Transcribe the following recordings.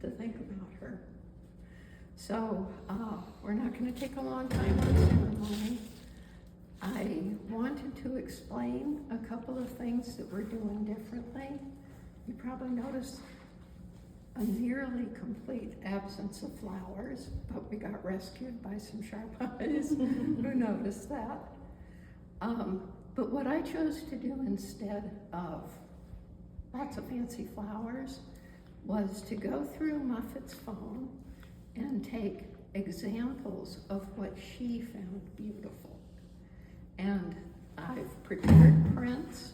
to think about her. So we're not going to take a long time on the ceremony. I wanted to explain a couple of things that we're doing differently. You probably noticed a nearly complete absence of flowers, but we got rescued by some sharp eyes who noticed that. But what I chose to do instead of lots of fancy flowers was to go through Muffett's phone and take examples of what she found beautiful. And I've prepared prints,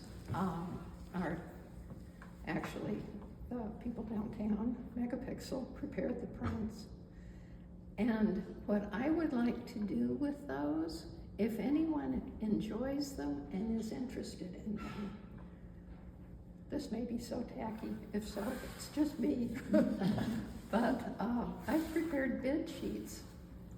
actually the people downtown, Megapixel, prepared the prints. And what I would like to do with those, if anyone enjoys them and is interested in them, this may be so tacky, if so, it's just me. But I've prepared bid sheets,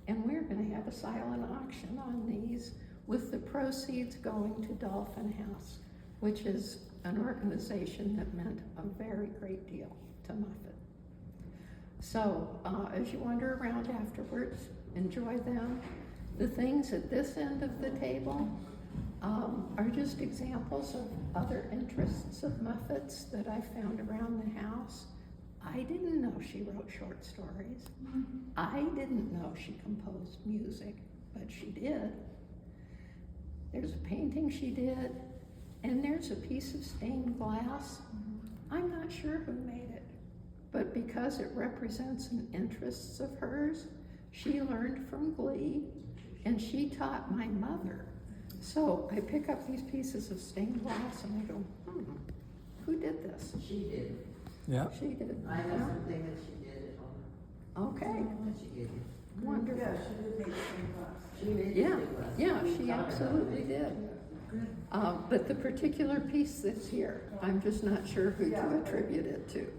and we're going to have a silent auction on these, with the proceeds going to Dolphin House, which is an organization that meant a very great deal to Muffet. So as you wander around afterwards, enjoy them. The things at this end of the table are just examples of other interests of Muffet's that I found around the house. I didn't know she wrote short stories. I didn't know she composed music, but she did. There's a painting she did, and there's a piece of stained glass. I'm not sure who made it, but because it represents an interest of hers, she learned from Glee, and she taught my mother. So I pick up these pieces of stained glass and I go, who did this? She did. Yeah. She did. I know something that she did at home. Okay, That she gave you. wonderful. Yeah, she did make some glass. She made Yeah, it for us. yeah, We she taught her how to absolutely make it. did. But the particular piece that's here, I'm just not sure who to attribute it to.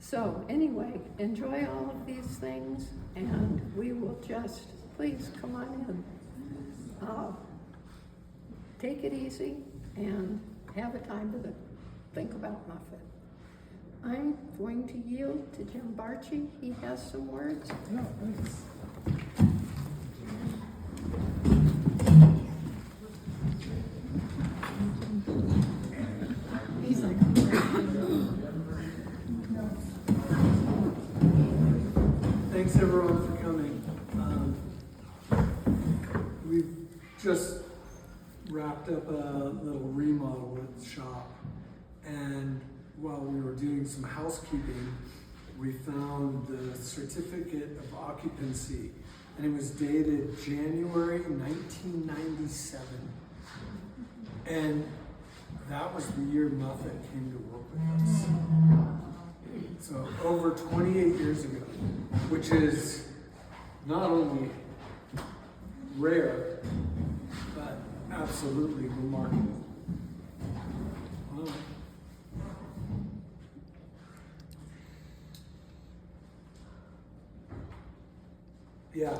So anyway, enjoy all of these things, and we will just, please come on in. Take it easy and have a time to think about Muffet. I'm going to yield to Jim Bartschi. He has some words. No, thanks. He's like, Thanks everyone for coming. We've just wrapped up a little remodel at the shop, and while we were doing some housekeeping, we found the certificate of occupancy, and it was dated January 1997. And that was the year Muffet came to work with us. So over 28 years ago, which is not only rare, but absolutely remarkable. Wow. Yeah,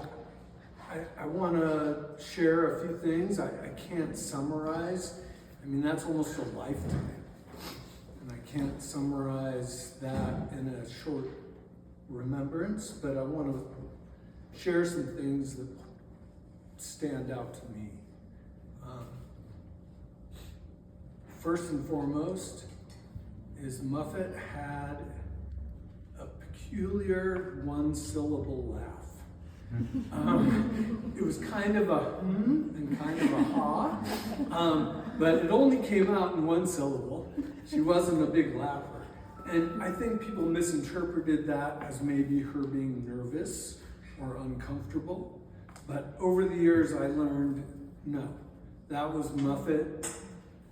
I want to share a few things. I can't summarize. I mean, that's almost a lifetime. And I can't summarize that in a short remembrance, but I want to share some things that stand out to me. First and foremost is Muffet had a peculiar one-syllable laugh. It was kind of a and kind of a ha, but it only came out in one syllable. She wasn't a big laugher. And I think people misinterpreted that as maybe her being nervous or uncomfortable. But over the years I learned, no, that was Muffet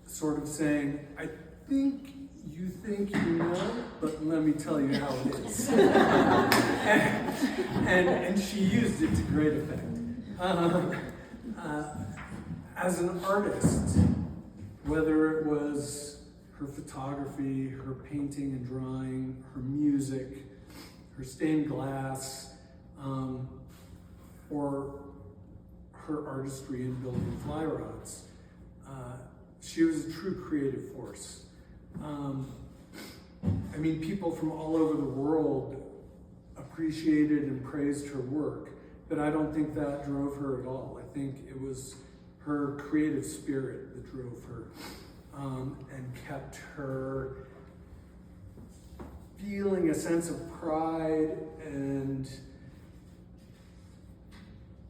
sort of saying, I think you think you know, but let me tell you how it is. and she used it to great effect. As an artist, whether it was her photography, her painting and drawing, her music, her stained glass, or her artistry in building fly rods, she was a true creative force. I mean, people from all over the world appreciated and praised her work, but I don't think that drove her at all. I think it was her creative spirit that drove her and kept her feeling a sense of pride and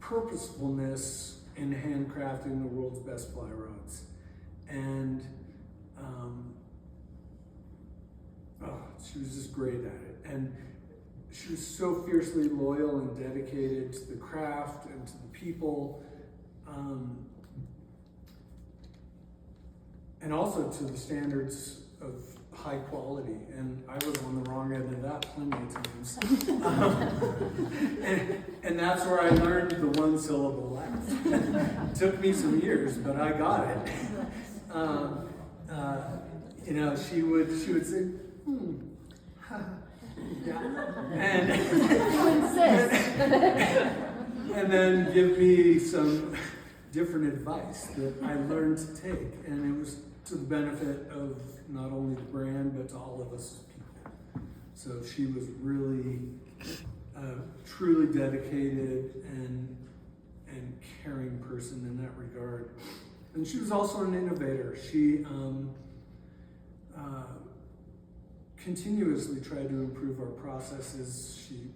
purposefulness in handcrafting the world's best fly rods. And she was just great at it. And she was so fiercely loyal and dedicated to the craft and to the people, and also to the standards of high quality. And I was on the wrong end of that plenty of times. And that's where I learned the one syllable laugh. It took me some years, but I got it. You know, she would say, and and then give me some different advice that I learned to take, and it was to the benefit of not only the brand but to all of us as people. So she was really truly dedicated and caring person in that regard. And she was also an innovator. She continuously tried to improve our processes. She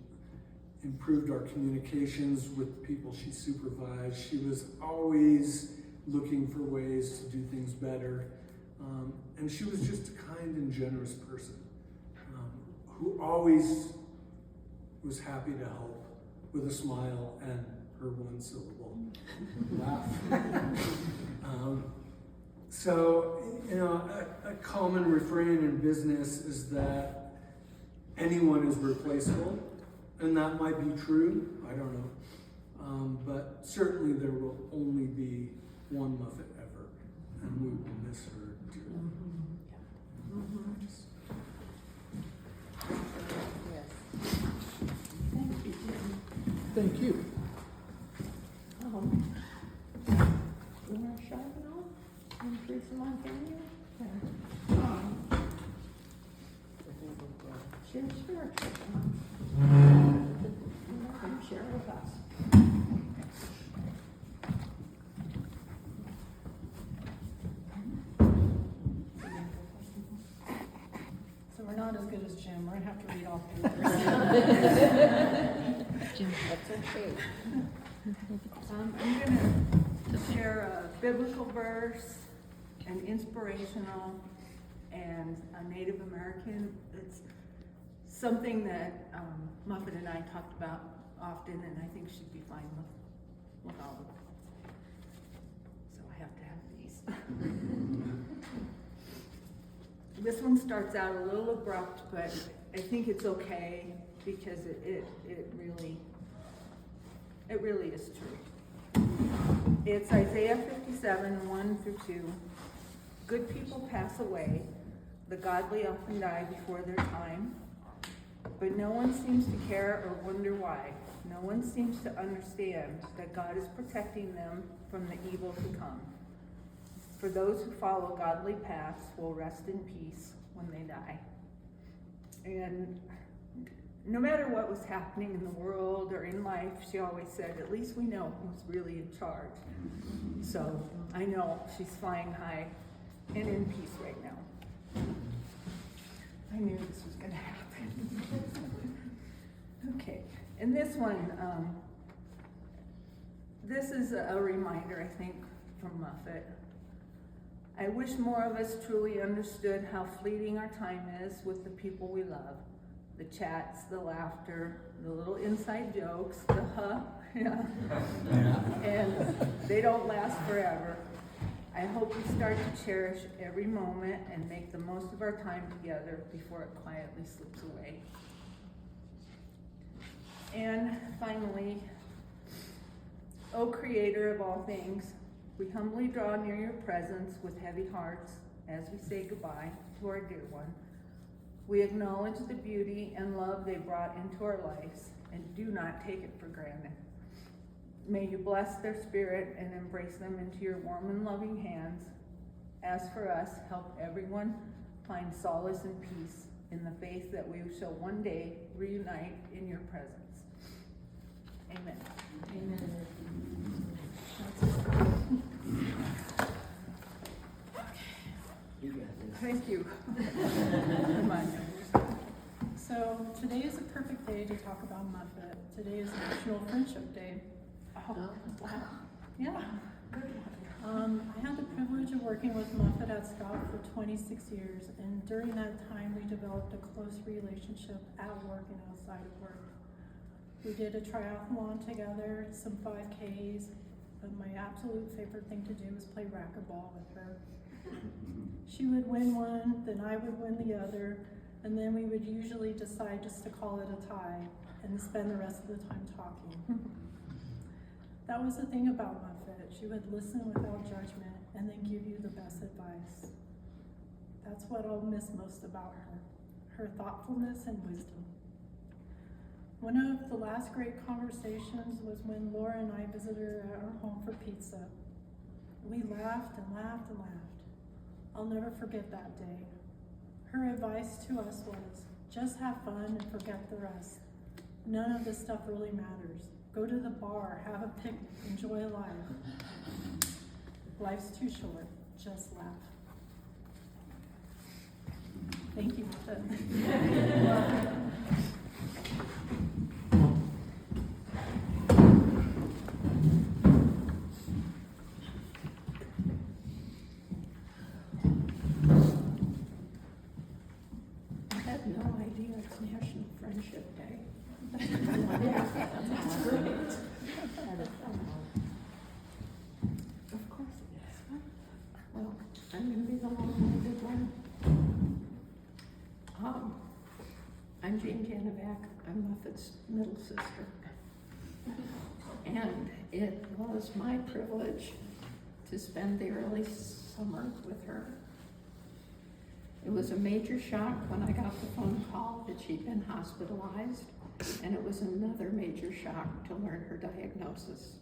improved our communications with the people she supervised. She was always looking for ways to do things better. And she was just a kind and generous person who always was happy to help with a smile and her one syllable laugh. So, you know, a common refrain in business is that anyone is replaceable, and that might be true, I don't know. But certainly there will only be one Muffett ever, and we will miss her dearly. Yes. Thank you, Jim. Thank you. You want a Charboneau and Theresa Montano? Sure. Come share with us. So we're not as good as Jim. We're gonna have to read all through this. That's okay. I'm gonna share a biblical verse, an inspirational, and a Native American. It's something that Muffett and I talked about often, and I think she'd be fine with all of it. So I have to have these. This one starts out a little abrupt, but I think it's okay because it really is true. It's Isaiah 57, 1 through 2. Good people pass away, the godly often die before their time, but no one seems to care or wonder why. No one seems to understand that God is protecting them from the evil to come. For those who follow godly paths will rest in peace when they die. And no matter what was happening in the world or in life, she always said, at least we know who's really in charge. So I know she's flying high and in peace right now. I knew this was going to happen. Okay, and this one, this is a reminder, I think, from Muffett. I wish more of us truly understood how fleeting our time is with the people we love. The chats, the laughter, the little inside jokes, the and they don't last forever. I hope we start to cherish every moment and make the most of our time together before it quietly slips away. And finally, O Creator of all things, we humbly draw near your presence with heavy hearts as we say goodbye to our dear one. We acknowledge the beauty and love they brought into our lives and do not take it for granted. May you bless their spirit and embrace them into your warm and loving hands. As for us, help everyone find solace and peace in the faith that we shall one day reunite in your presence. Amen. You got this. Thank you. So today is a perfect day to talk about Muffet. Today is National Friendship Day. Oh, wow. Yeah. I had the privilege of working with Muffet at Scout for 26 years, and during that time we developed a close relationship at work and outside of work. We did a triathlon together, some 5Ks, but my absolute favorite thing to do was play racquetball with her. She would win one, then I would win the other, and then we would usually decide just to call it a tie and spend the rest of the time talking. That was the thing about Muffet. She would listen without judgment and then give you the best advice. That's what I'll miss most about her thoughtfulness and wisdom. One of the last great conversations was when Laura and I visited her at our home for pizza. We laughed and laughed and laughed. I'll never forget that day. Her advice to us was, just have fun and forget the rest. None of this stuff really matters. Go to the bar, have a picnic, enjoy life. Life's too short, just laugh. Thank you, Muffet. I had no idea it's National Friendship Day. That's great. Of course it is. Well, I'm gonna be the long-winded one. I'm Jane Janovyak. I'm Muffet's middle sister. And it was my privilege to spend the early summer with her. It was a major shock when I got the phone call that she'd been hospitalized, and it was another major shock to learn her diagnosis.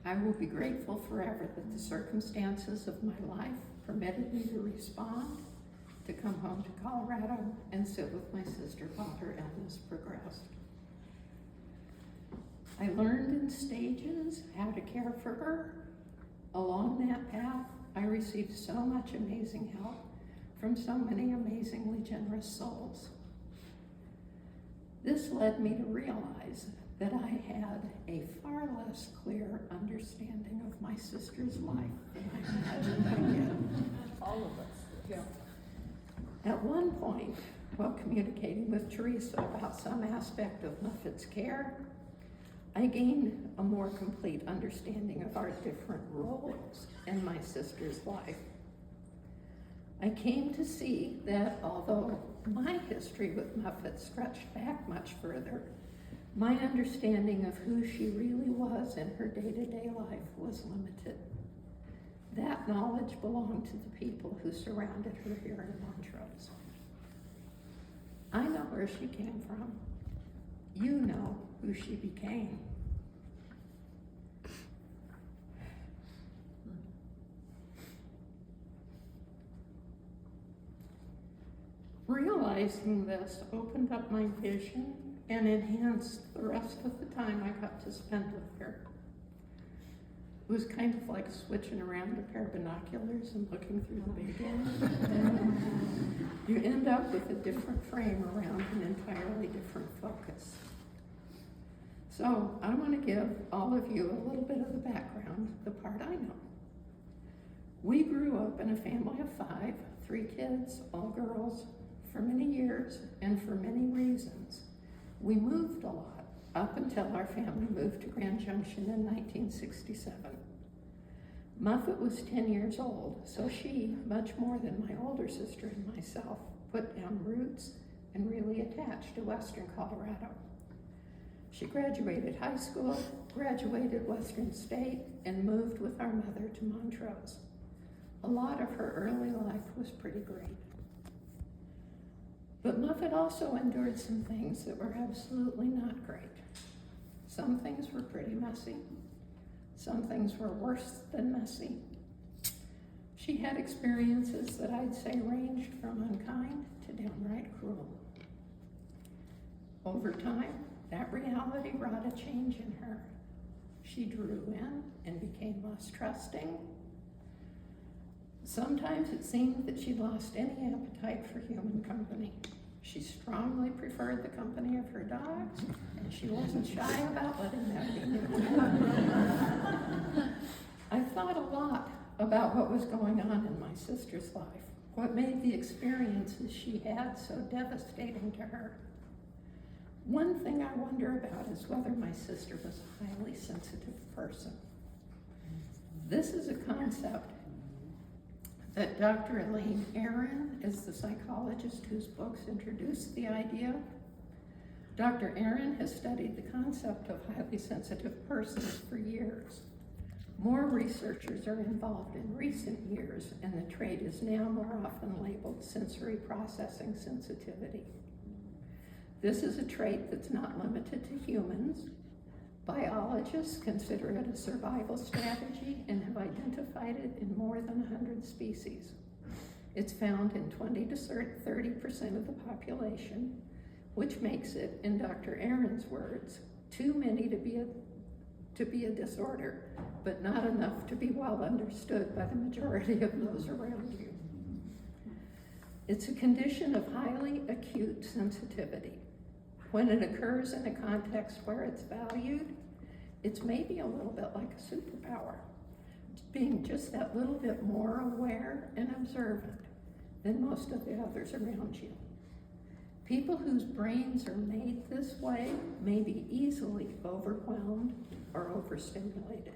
I will be grateful forever that the circumstances of my life permitted me to respond, to come home to Colorado and sit with my sister while her illness progressed. I learned in stages how to care for her. Along that path, I received so much amazing help from so many amazingly generous souls. This led me to realize that I had a far less clear understanding of my sister's life than I imagined I did. All of us. Yeah. At one point, while communicating with Theresa about some aspect of Muffet's care, I gained a more complete understanding of our different roles in my sister's life. I came to see that although my history with Muffet stretched back much further, my understanding of who she really was in her day-to-day life was limited. That knowledge belonged to the people who surrounded her here in Montrose. I know where she came from. You know who she became. Realizing this opened up my vision and enhanced the rest of the time I got to spend with her. It was kind of like switching around a pair of binoculars and looking through the big one. You end up with a different frame around an entirely different focus. So I want to give all of you a little bit of the background, the part I know. We grew up in a family of 5, 3 kids, all girls, for many years and for many reasons. We moved a lot up until our family moved to Grand Junction in 1967. Muffet was 10 years old, so she, much more than my older sister and myself, put down roots and really attached to Western Colorado. She graduated high school, graduated Western State, and moved with our mother to Montrose. A lot of her early life was pretty great. But Muffet also endured some things that were absolutely not great. Some things were pretty messy. Some things were worse than messy. She had experiences that I'd say ranged from unkind to downright cruel. Over time, that reality wrought a change in her. She drew in and became less trusting. Sometimes it seemed that she'd lost any appetite for human company. She strongly preferred the company of her dogs, and she wasn't shy about letting that be known. I thought a lot about what was going on in my sister's life, what made the experiences she had so devastating to her. One thing I wonder about is whether my sister was a highly sensitive person. This is a concept that Dr. Elaine Aron is the psychologist whose books introduced the idea. Dr. Aron has studied the concept of highly sensitive persons for years. More researchers are involved in recent years, and the trait is now more often labeled sensory processing sensitivity. This is a trait that's not limited to humans. Biologists consider it a survival strategy and have identified it in more than 100 species. It's found in 20 to 30% of the population, which makes it, in Dr. Aron's words, too many to be a disorder, but not enough to be well understood by the majority of those around you. It's a condition of highly acute sensitivity. When it occurs in a context where it's valued, it's maybe a little bit like a superpower, being just that little bit more aware and observant than most of the others around you. People whose brains are made this way may be easily overwhelmed or overstimulated.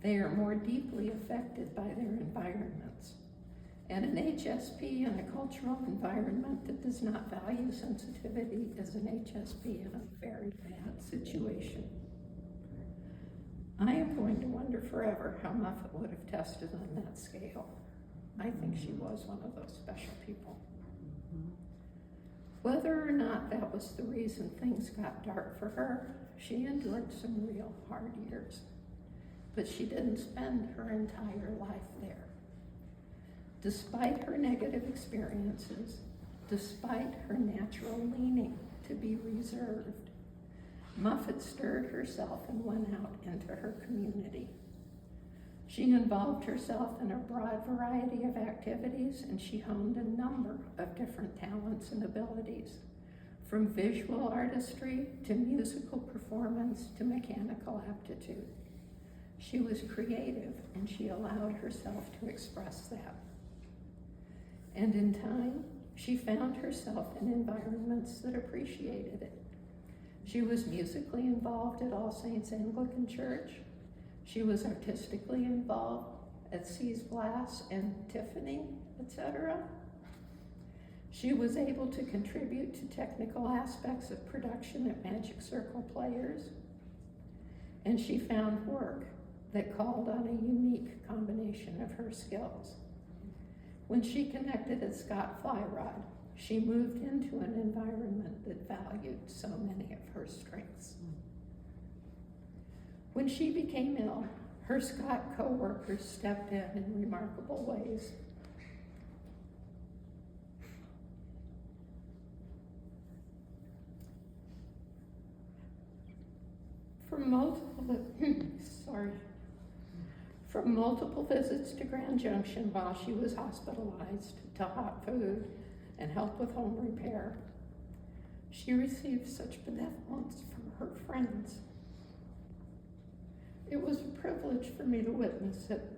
They are more deeply affected by their environments. And an HSP in a cultural environment that does not value sensitivity is an HSP in a very bad situation. I am going to wonder forever how Muffett would have tested on that scale. I think she was one of those special people. Whether or not that was the reason things got dark for her, she endured some real hard years. But she didn't spend her entire life there. Despite her negative experiences, despite her natural leaning to be reserved, Muffett stirred herself and went out into her community. She involved herself in a broad variety of activities, and she honed a number of different talents and abilities, from visual artistry to musical performance to mechanical aptitude. She was creative, and she allowed herself to express that. And in time, she found herself in environments that appreciated it. She was musically involved at All Saints Anglican Church. She was artistically involved at C's Glass and Tiffany, etc. She was able to contribute to technical aspects of production at Magic Circle Players. And she found work that called on a unique combination of her skills. When she connected at Scott Flyrod, she moved into an environment that valued so many of her strengths. When she became ill, her Scott co-workers stepped in remarkable ways. From multiple visits to Grand Junction while she was hospitalized, to hot food and help with home repair, she received such benevolence from her friends. It was a privilege for me to witness it,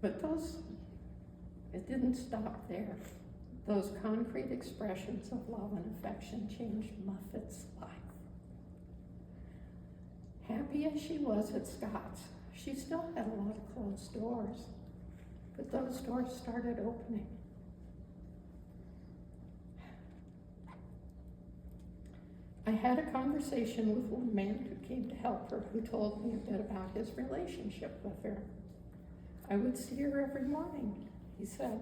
but it didn't stop there. Those concrete expressions of love and affection changed Muffett's life. Happy as she was at Scott's, she still had a lot of closed doors, but those doors started opening. I had a conversation with one man who came to help her, who told me a bit about his relationship with her. I would see her every morning, he said.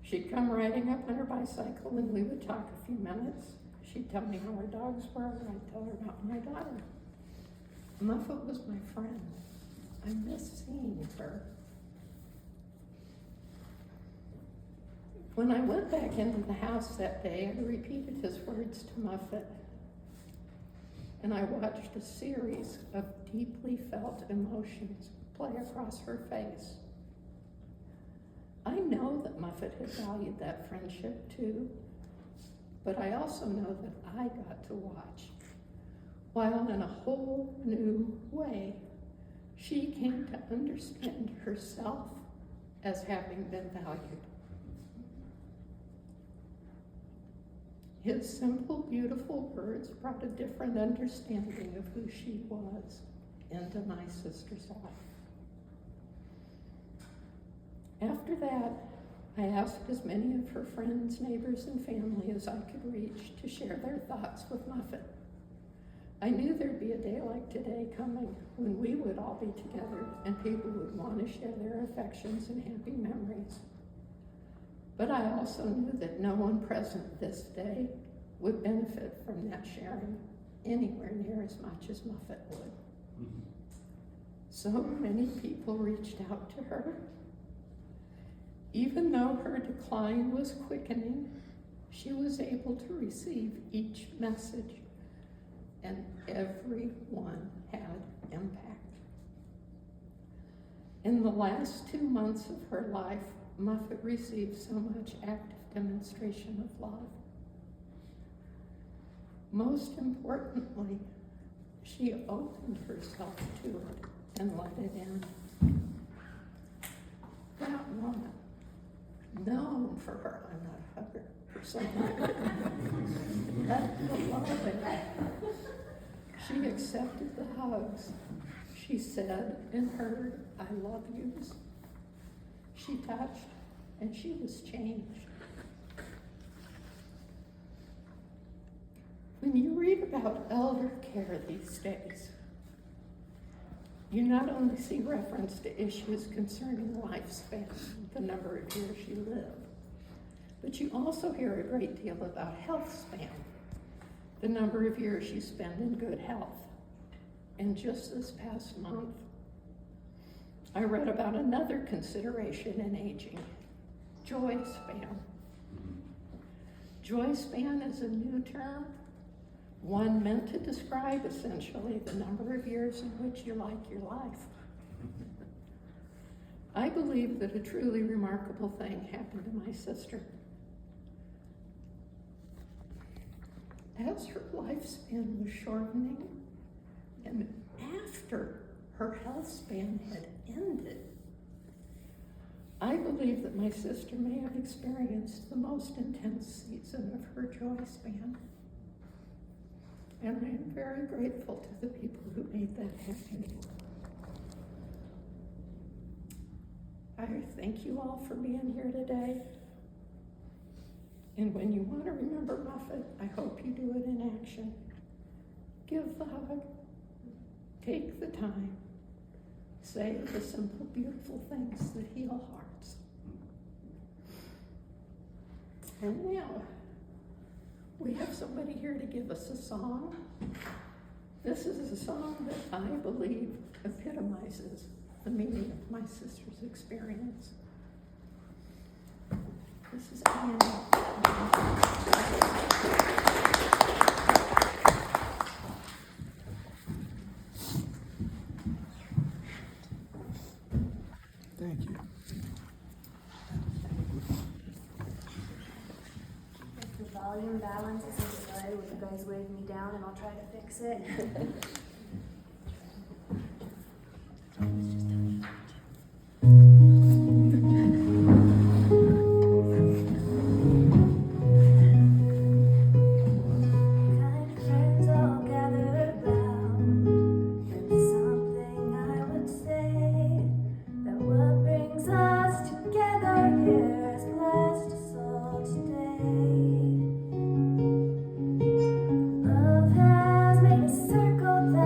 She'd come riding up on her bicycle and we would talk a few minutes. She'd tell me how her dogs were, and I'd tell her about my daughter. Muffett was my friend. I miss seeing her. When I went back into the house that day, I repeated his words to Muffett, and I watched a series of deeply felt emotions play across her face. I know that Muffett had valued that friendship too, but I also know that I got to watch, while in a whole new way, she came to understand herself as having been valued. His simple, beautiful words brought a different understanding of who she was into my sister's life. After that, I asked as many of her friends, neighbors, and family as I could reach to share their thoughts with Muffett. I knew there'd be a day like today coming when we would all be together and people would want to share their affections and happy memories. But I also knew that no one present this day would benefit from that sharing anywhere near as much as Muffett would. So many people reached out to her. Even though her decline was quickening, she was able to receive each message, and every one had impact. In the last 2 months of her life, Muffett received so much active demonstration of love. Most importantly, she opened herself to it and let it in. That woman, known for her, I'm not a hugger for something, that beloved, she accepted the hugs. She said and heard, I love yous. She touched, and she was changed. When you read about elder care these days, you not only see reference to issues concerning lifespan, the number of years you live, but you also hear a great deal about health span, the number of years you spend in good health. And just this past month, I read about another consideration in aging, joy span. Joy span is a new term, one meant to describe essentially the number of years in which you like your life. I believe that a truly remarkable thing happened to my sister. As her lifespan was shortening, and after her health span had ended, I believe that my sister may have experienced the most intense season of her joy span. And I am very grateful to the people who made that happen. I thank you all for being here today. And when you want to remember Muffett, I hope you do it in action. Give the hug. Take the time. Say the simple, beautiful things that heal hearts. And now, we have somebody here to give us a song. This is a song that I believe epitomizes the meaning of my sister's experience. This is Annie. Thank you. If the volume balance isn't good, will you guys wave me down and I'll try to fix it? Kind friends all gathered round. There's something I would say, that what brings us together here has blessed us all today. Love has made a circle that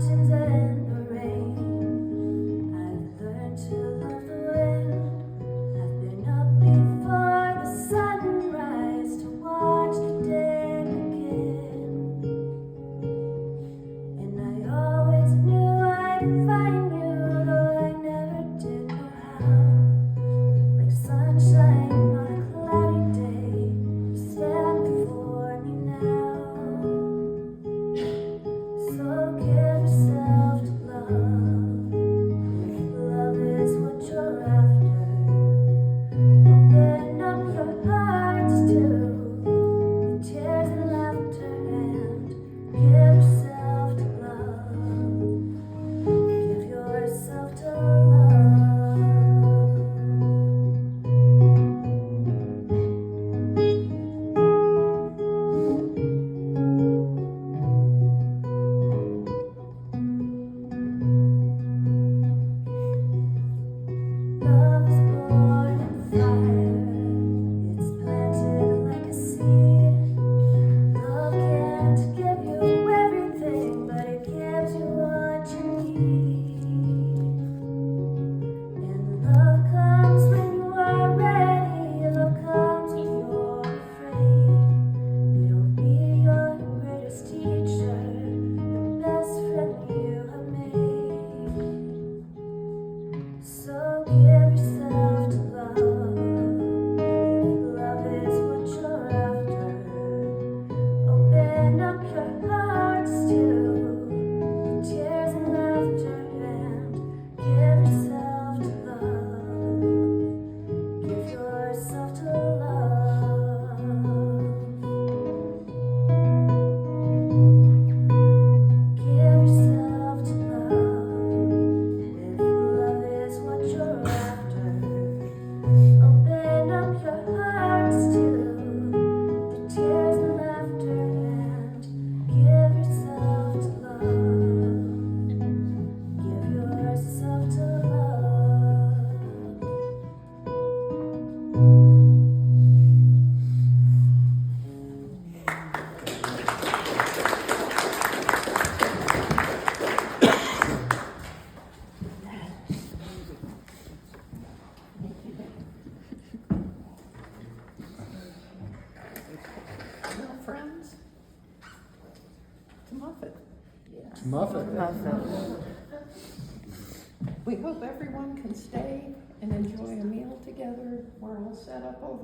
mountains and the rain. I've learned to love the wind. I've been up before the sunrise to watch the day begin. And I always knew I'd find you, though I never did know how. Like sunshine on a cloudy day, you stand before me now. So give yourself to love, if love is what you're after. Open up your hearts to the tears and laughter, and give yourself to love. Give yourself to love. Love is born in fire. It's planted like a seed. Love can't give you everything, but it gives you what you need. And love comes when you are ready. Love comes when you're afraid. It'll be your greatest teacher, the best friend you have made. So give yourself to love, if love is what you're after. Open up your hearts to the tears and laughter, and give yourself to love. Give yourself to love. Give yourself to love, if love is what you're after. Open up your hearts to the tears and laughter, and give yourself to love. Give yourself to love. Well, friends, to Muffett. Muffet. We hope everyone can stay and enjoy a meal together. We're all set up over